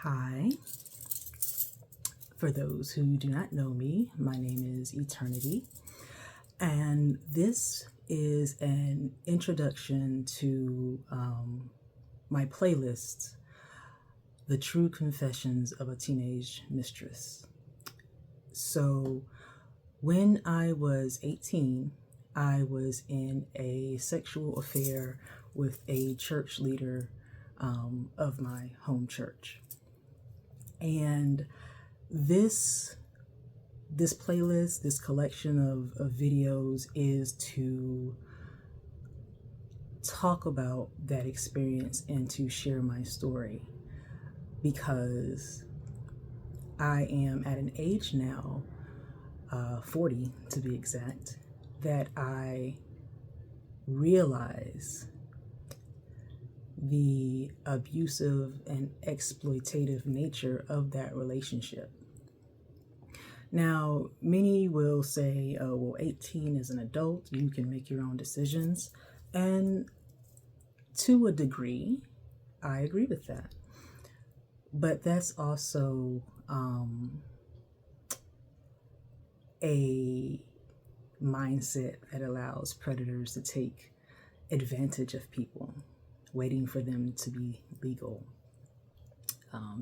Hi. For those who do not know me, my name is Eternity, and this is an introduction to my playlist, The True Confessions of a Teenage Mistress. So, when I was 18, I was in a sexual affair with a church leader of my home church. And this playlist, this collection of videos is to talk about that experience and to share my story, because I am at an age now, 40 to be exact, that I realize the abusive and exploitative nature of that relationship. Now, many will say, oh, well, 18 is an adult, you can make your own decisions. And to a degree, I agree with that. But that's also a mindset that allows predators to take advantage of people, waiting for them to be legal.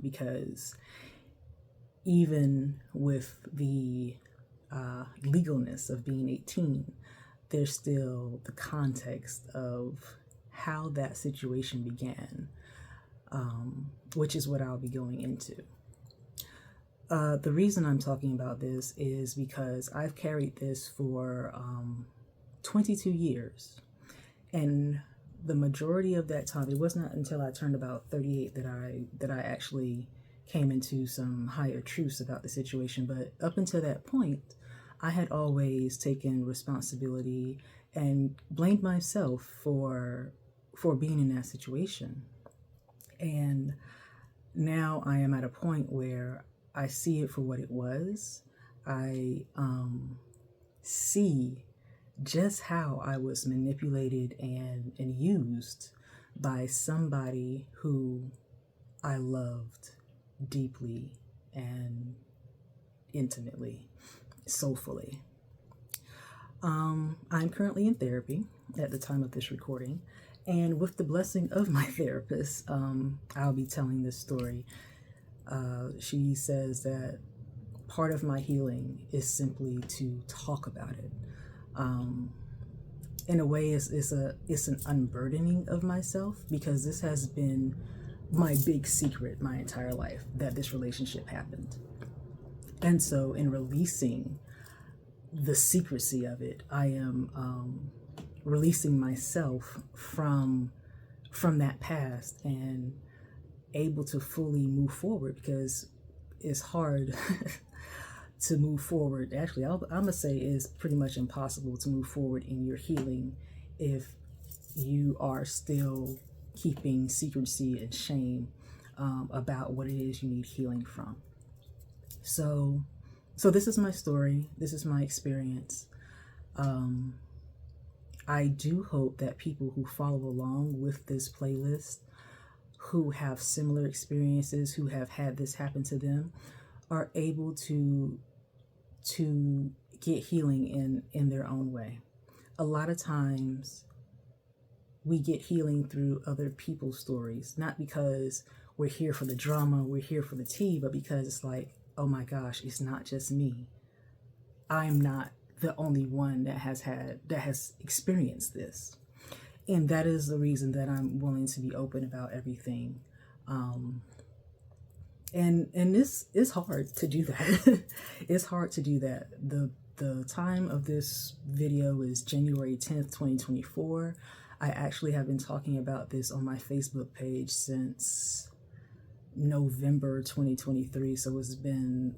Because even with the legalness of being 18, there's still the context of how that situation began, which is what I'll be going into. The reason I'm talking about this is because I've carried this for 22 years. And the majority of that time, it was not until I turned about 38 that I actually came into some higher truths about the situation. But up until that point, I had always taken responsibility and blamed myself for being in that situation. And now I am at a point where I see it for what it was. I see just how I was manipulated and used by somebody who I loved deeply and intimately, soulfully. I'm currently in therapy at the time of this recording, and with the blessing of my therapist, I'll be telling this story. She says that part of my healing is simply to talk about it. In a way, it's an unburdening of myself, because this has been my big secret my entire life, that this relationship happened. And so in releasing the secrecy of it, I am releasing myself from that past and able to fully move forward, because it's hard to move forward. Actually, I'm gonna say it's pretty much impossible to move forward in your healing if you are still keeping secrecy and shame about what it is you need healing from. So this is my story. This is my experience. I do hope that people who follow along with this playlist, who have similar experiences, who have had this happen to them, are able to get healing in their own way. A lot of times we get healing through other people's stories, not because we're here for the drama, we're here for the tea, but because it's like, oh my gosh, it's not just me. I'm not the only one that has experienced this. And that is the reason that I'm willing to be open about everything. And this is hard to do that. It's hard to do that. The time of this video is January 10th, 2024. I actually have been talking about this on my Facebook page since November 2023. So it's been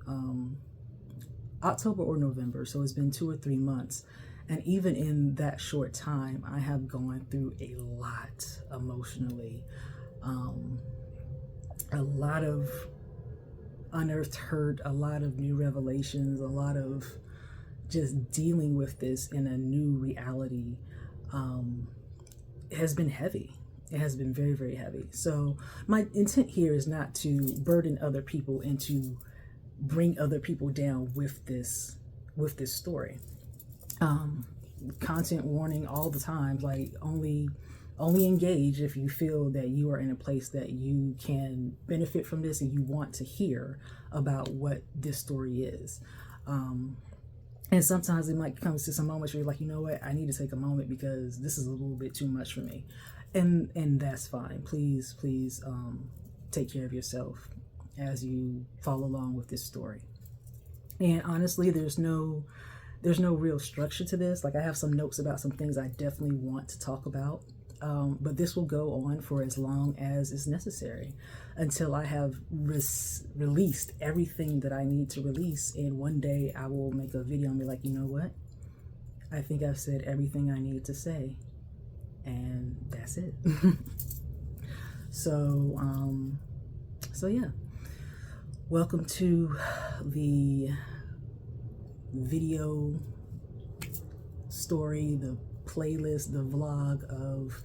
October or November. So it's been 2 or 3 months. And even in that short time, I have gone through a lot emotionally. A lot of unearthed hurt, a lot of new revelations, a lot of just dealing with this in a new reality has been heavy. It has been very, very heavy. So my intent here is not to burden other people and to bring other people down with this story. Content warning all the time, like only engage if you feel that you are in a place that you can benefit from this and you want to hear about what this story is. And sometimes it might come to some moments where you're like, you know what, I need to take a moment because this is a little bit too much for me. And that's fine. Please take care of yourself as you follow along with this story. And honestly, there's no real structure to this. Like, I have some notes about some things I definitely want to talk about. But this will go on for as long as is necessary until I have released everything that I need to release. And one day I will make a video and be like, you know what? I think I've said everything I need to say. And that's it. So yeah. Welcome to the video story, the playlist, the vlog of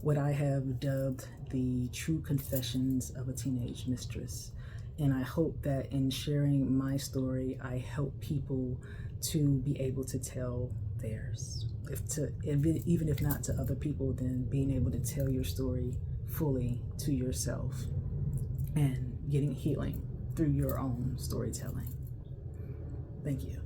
what I have dubbed the true confessions of a teenage mistress. And I hope that in sharing my story, I help people to be able to tell theirs. Even if not to other people, then being able to tell your story fully to yourself and getting healing through your own storytelling. Thank you.